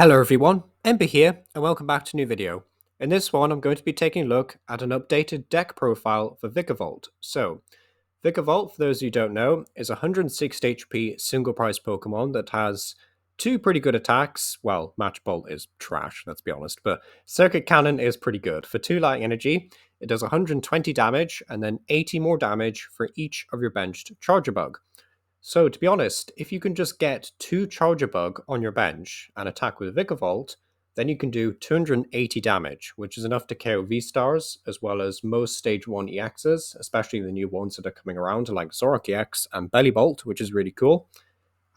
Hello everyone, Ember here, and welcome back to a new video. In this one, I'm going to be taking a look at an updated deck profile for Vikavolt. So, Vikavolt, for those of you who don't know, is a 160 HP single price Pokemon that has two pretty good attacks. Well, Match Bolt is trash, let's be honest, but Circuit Cannon is pretty good. For 2 Light Energy, it does 120 damage and then 80 more damage for each of your benched Charjabug. So, to be honest, if you can just get 2 Charjabug on your bench and attack with Vikavolt, then you can do 280 damage, which is enough to KO V-Stars, as well as most Stage 1 EXs, especially the new ones that are coming around, like Zoroark EX and Bellibolt, which is really cool.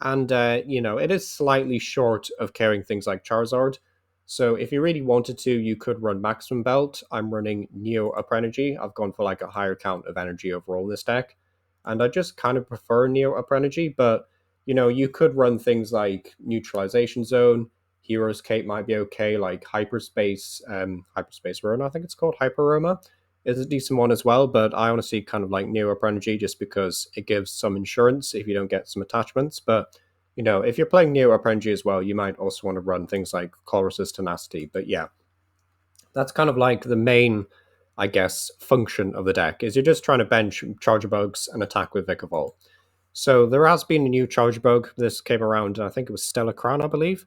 And, it is slightly short of carrying things like Charizard. So if you really wanted to, you could run Maximum Belt. I'm running Neo Upper Energy. I've gone for like a higher count of energy overall in this deck. And I just kind of prefer Neo Upper Energy, but, you could run things like Neutralization Zone. Hero's Cape might be okay, like Hyperspace Rona, I think it's called, Hyper Roma is a decent one as well, but I honestly kind of like Neo Upper Energy just because it gives some insurance if you don't get some attachments. But, if you're playing Neo Upper Energy as well, you might also want to run things like Colress's Tenacity. But yeah, that's kind of like the main, I guess, function of the deck, is you're just trying to bench Charjabugs and attack with Vikavolt. So there has been a new Charjabug. This came around, I think it was Stellar Crown, I believe.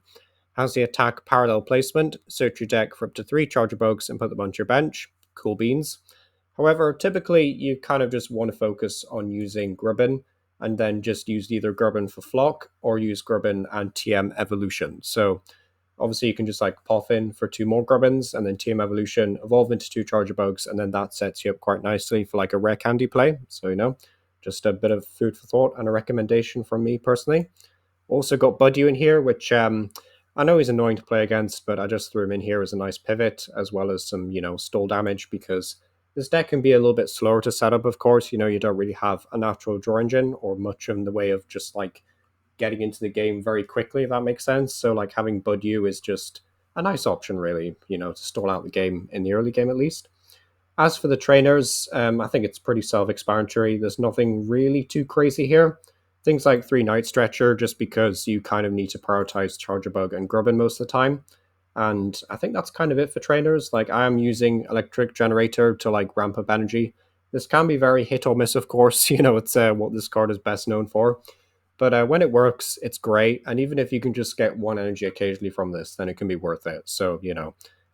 Has the attack parallel placement. Search your deck for up to 3 Charjabugs and put them onto your bench. Cool beans. However, typically you kind of just want to focus on using Grubbin and then just use either Grubbin for Flock or use Grubbin and TM Evolution. So obviously you can just like Poffin for 2 more Grubbins and then TM Evolution, evolve into 2 Charjabugs, and then that sets you up quite nicely for like a Rare Candy play. So, just a bit of food for thought and a recommendation from me personally. Also got Budew in here, which I know he's annoying to play against, but I just threw him in here as a nice pivot, as well as some, stall damage, because this deck can be a little bit slower to set up, of course. You don't really have a natural draw engine or much in the way of just like getting into the game very quickly, if that makes sense. So like having Budew is just a nice option, really, to stall out the game in the early game at least. As for the trainers, I think it's pretty self-explanatory. There's nothing really too crazy here. Things like 3 Night Stretcher, just because you kind of need to prioritize Charjabug and Grubbin most of the time. And I think that's kind of it for trainers. Like, I am using Electric Generator to like ramp up energy. This can be very hit or miss, of course. It's what this card is best known for. But when it works, it's great. And even if you can just get 1 energy occasionally from this, then it can be worth it. So,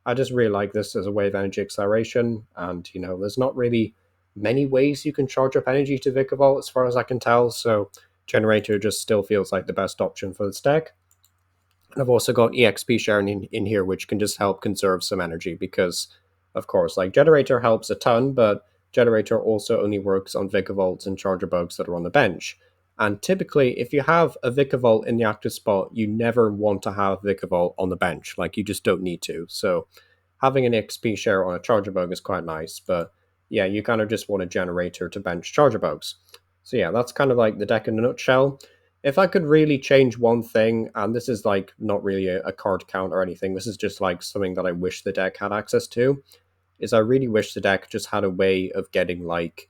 I just really like this as a way of energy acceleration. And, there's not really many ways you can charge up energy to Vikavolt as far as I can tell. So Generator just still feels like the best option for this deck. And I've also got EXP sharing in here, which can just help conserve some energy because, of course, like Generator helps a ton, but Generator also only works on Vikavolts and Charjabugs that are on the bench. And typically, if you have a Vikavolt in the active spot, you never want to have Vikavolt on the bench. Like, you just don't need to. So having an XP share on a Charjabug is quite nice, but yeah, you kind of just want a Generator to bench Charjabugs. So yeah, that's kind of like the deck in a nutshell. If I could really change one thing, and this is like not really a card count or anything, this is just like something that I wish the deck had access to, is I really wish the deck just had a way of getting like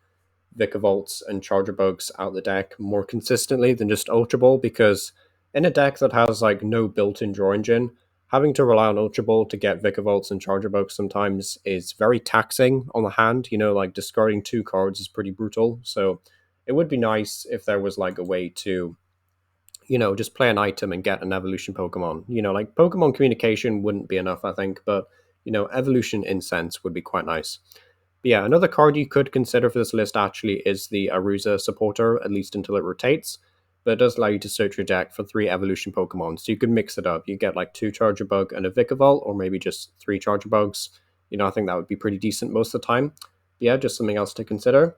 Vikavolts and Charjabugs out the deck more consistently than just Ultra Ball, because in a deck that has like no built-in draw engine, having to rely on Ultra Ball to get Vikavolts and Charjabugs sometimes is very taxing on the hand. Like discarding 2 cards is pretty brutal. So it would be nice if there was like a way to, just play an item and get an evolution Pokemon. Like Pokemon communication wouldn't be enough, I think, but, evolution incense would be quite nice. But yeah, another card you could consider for this list actually is the Arusa supporter, at least until it rotates. But it does allow you to search your deck for 3 evolution Pokemon, so you could mix it up. You get like 2 Charjabug and a Vikavolt, or maybe just 3 Charjabugs. I think that would be pretty decent most of the time. But yeah, just something else to consider.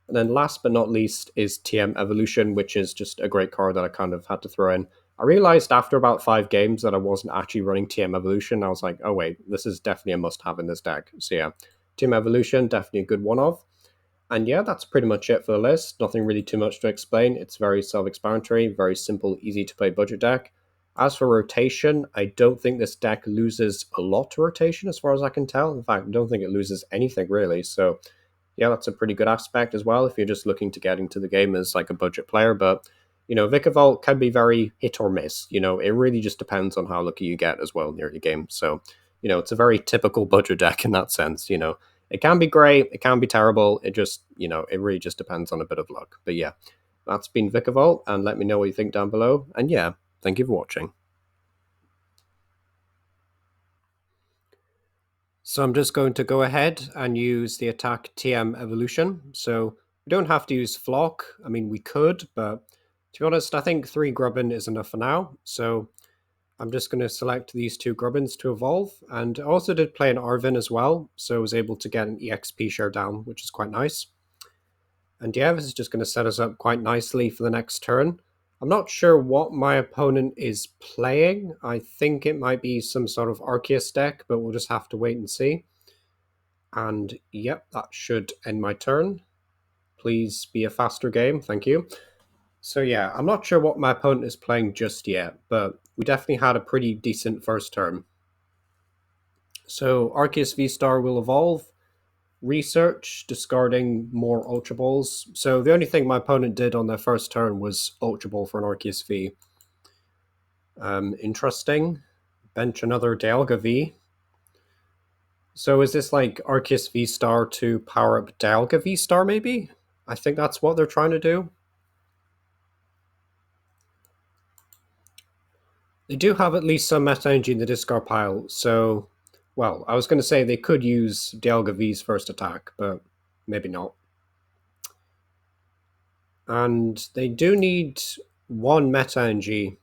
And then last but not least is TM Evolution, which is just a great card that I kind of had to throw in. I realized after about 5 games that I wasn't actually running TM Evolution. I was like, oh wait, this is definitely a must-have in this deck. So yeah, TM Evolution, definitely a good one-of. And yeah, that's pretty much it for the list. Nothing really too much to explain. It's very self-explanatory, very simple, easy-to-play budget deck. As for rotation, I don't think this deck loses a lot to rotation as far as I can tell. In fact, I don't think it loses anything really. So yeah, that's a pretty good aspect as well if you're just looking to get into the game as like a budget player. But Vikavolt can be very hit or miss. It really just depends on how lucky you get as well near your game. So, it's a very typical budget deck in that sense. It can be great, it can be terrible. It just, it really just depends on a bit of luck. But yeah, that's been Vikavolt, and let me know what you think down below. And yeah, thank you for watching. So I'm just going to go ahead and use the attack TM Evolution. So we don't have to use Flock. I mean, we could, but to be honest, I think 3 Grubbin is enough for now. So I'm just going to select these 2 Grubbins to evolve. And I also did play an Arven as well, so I was able to get an EXP share down, which is quite nice. And yeah, this is just going to set us up quite nicely for the next turn. I'm not sure what my opponent is playing. I think it might be some sort of Arceus deck, but we'll just have to wait and see. And yep, that should end my turn. Please be a faster game, thank you. So yeah, I'm not sure what my opponent is playing just yet, but we definitely had a pretty decent first turn. So Arceus V-Star will evolve. Research, discarding more Ultra Balls. So the only thing my opponent did on their first turn was Ultra Ball for an Arceus V. Interesting. Bench another Dialga V. So is this like Arceus V-Star to power up Dialga V-Star maybe? I think that's what they're trying to do. They do have at least some meta energy in the discard pile, so... Well, I was going to say they could use Dialga V's first attack, but maybe not. And they do need 1 meta energy,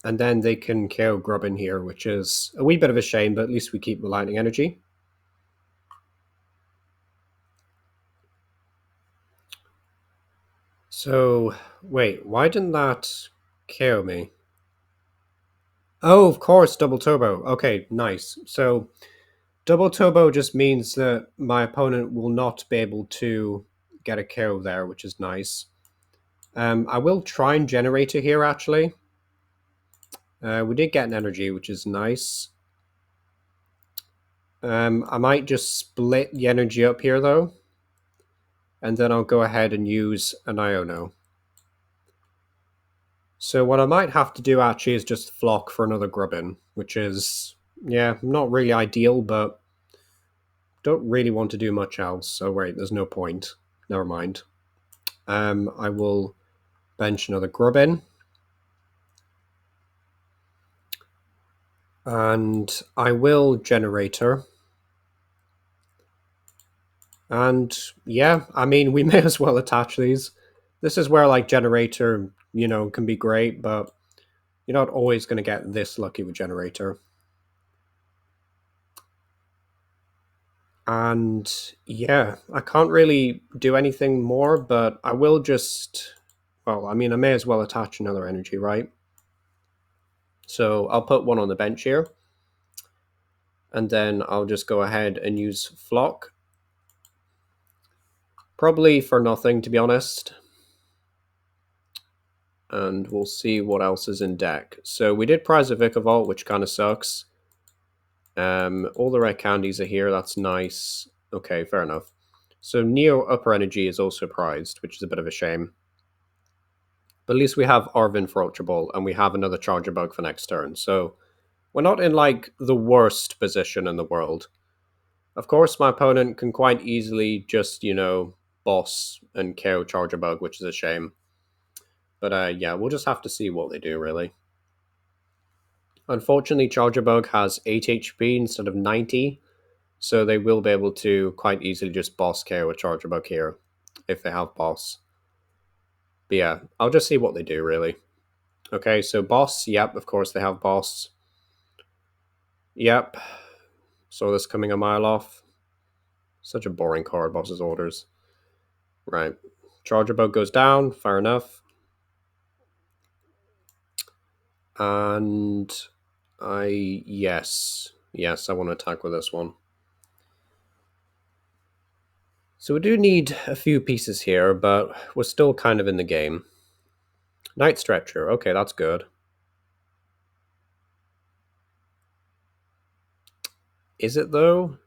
and then they can KO Grubbin here, which is a wee bit of a shame, but at least we keep the lightning energy. So, wait, why didn't that KO me? Oh, of course, double turbo. Okay, nice. So, double turbo just means that my opponent will not be able to get a KO there, which is nice. I will try and Generator here, actually. We did get an energy, which is nice. I might just split the energy up here, though. And then I'll go ahead and use an Iono. So what I might have to do, actually, is just Flock for another Grubbin, which is, yeah, not really ideal, but don't really want to do much else. So wait, there's no point. Never mind. I will bench another Grubbin. And I will Generator. And yeah, I mean, we may as well attach these. This is where like Generator, can be great, but you're not always going to get this lucky with Generator. And yeah, I can't really do anything more, but I will just, well, I mean, I may as well attach another energy, right? So I'll put 1 on the bench here. And then I'll just go ahead and use Flock. Probably for nothing, to be honest. And we'll see what else is in deck. So we did prize a Vikavolt, which kind of sucks. All the Rare Candies are here, that's nice. Okay, fair enough. So Neo Upper Energy is also prized, which is a bit of a shame. But at least we have Arven for Ultra Ball, and we have another Charjabug for next turn. So we're not in, like, the worst position in the world. Of course, my opponent can quite easily just, boss and KO Charjabug, which is a shame. But yeah, we'll just have to see what they do, really. Unfortunately, Charjabug has 8 HP instead of 90, so they will be able to quite easily just boss KO a Charjabug here, if they have boss. But yeah, I'll just see what they do, really. Okay, so boss, yep, of course they have boss. Yep, saw this coming a mile off. Such a boring card, boss's orders. Right, Charjabug goes down, fair enough. And yes, I want to attack with this one. So we do need a few pieces here, but we're still kind of in the game. Night Stretcher, okay, that's good. Is it though?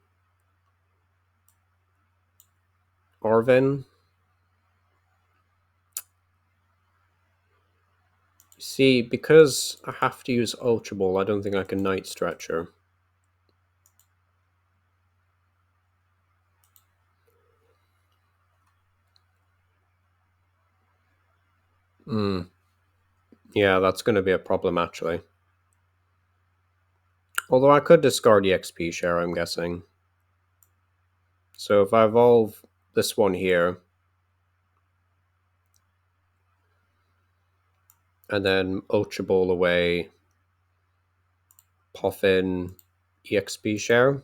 Arven? See, because I have to use Ultra Ball, I don't think I can Night Stretcher. Yeah, that's going to be a problem, actually. Although I could discard EXP share, I'm guessing. So if I evolve this one here, and then Ultra Ball away, Poffin EXP share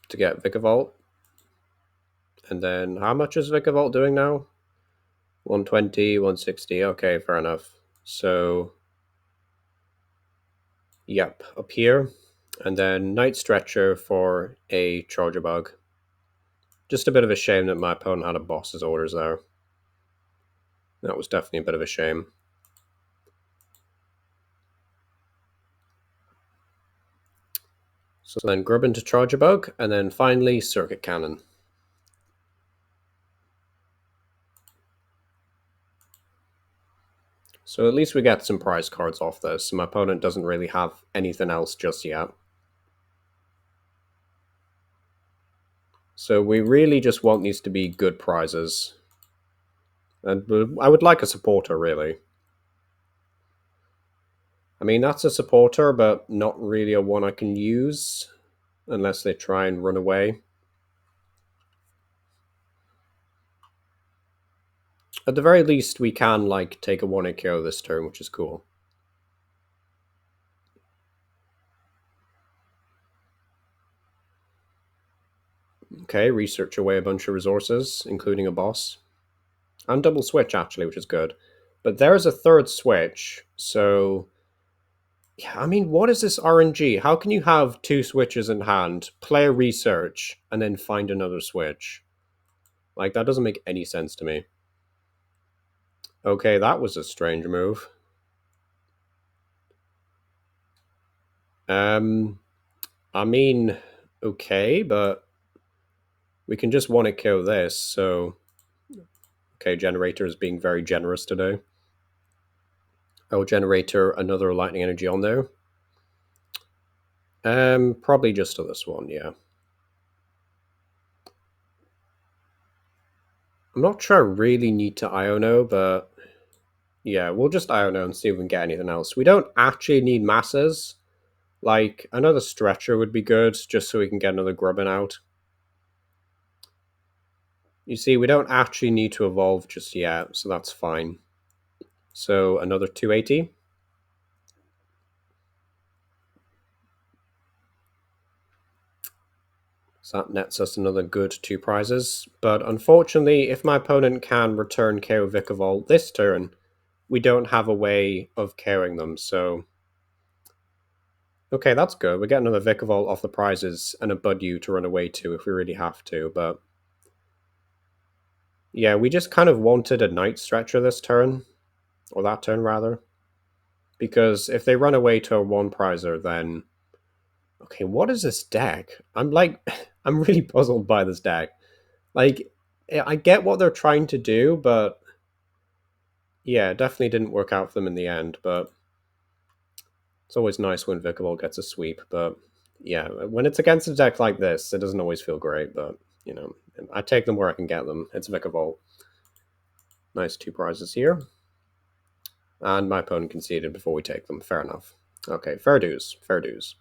to get Vikavolt. And then how much is Vikavolt doing now? 120, 160. Okay, fair enough. So, yep, up here. And then Night Stretcher for a Charjabug. Just a bit of a shame that my opponent had a boss's orders there. That was definitely a bit of a shame. So then Grubbin to Charjabug, and then finally Circuit Cannon. So at least we get some prize cards off this. My opponent doesn't really have anything else just yet. So we really just want these to be good prizes. And I would like a supporter, really. I mean, that's a supporter, but not really a one I can use. Unless they try and run away. At the very least, we can, like, take a 1-hit KO this turn, which is cool. Okay, research away a bunch of resources, including a boss. And double switch, actually, which is good. But there's a third switch, so... Yeah, I mean, what is this RNG? How can you have 2 switches in hand, play a research, and then find another switch? Like, that doesn't make any sense to me. Okay, that was a strange move. I mean, okay, but we can just 1-hit KO this, so... Okay, Generator is being very generous today. Oh, Generator, another Lightning Energy on there. Probably just to this one, yeah. I'm not sure I really need to Iono, but... Yeah, we'll just Iono and see if we can get anything else. We don't actually need masses. Like, another Stretcher would be good, just so we can get another Grubbin out. You see, we don't actually need to evolve just yet, so that's fine. So, another 280. So that nets us another good 2 prizes. But unfortunately, if my opponent can return KO Vikavolt this turn, we don't have a way of KOing them, so... Okay, that's good. We get another Vikavolt off the prizes and a Budew to run away to if we really have to, but... Yeah, we just kind of wanted a Night Stretcher this turn. Or that turn, rather. Because if they run away to a 1-prizer, then... Okay, what is this deck? I'm really puzzled by this deck. Like, I get what they're trying to do, but... Yeah, it definitely didn't work out for them in the end, but... It's always nice when Vikavolt gets a sweep, but... Yeah, when it's against a deck like this, it doesn't always feel great, but... You know, I take them where I can get them. It's Vikavolt. Nice 2 prizes here. And my opponent conceded before we take them. Fair enough. Okay, fair dues. Fair dues.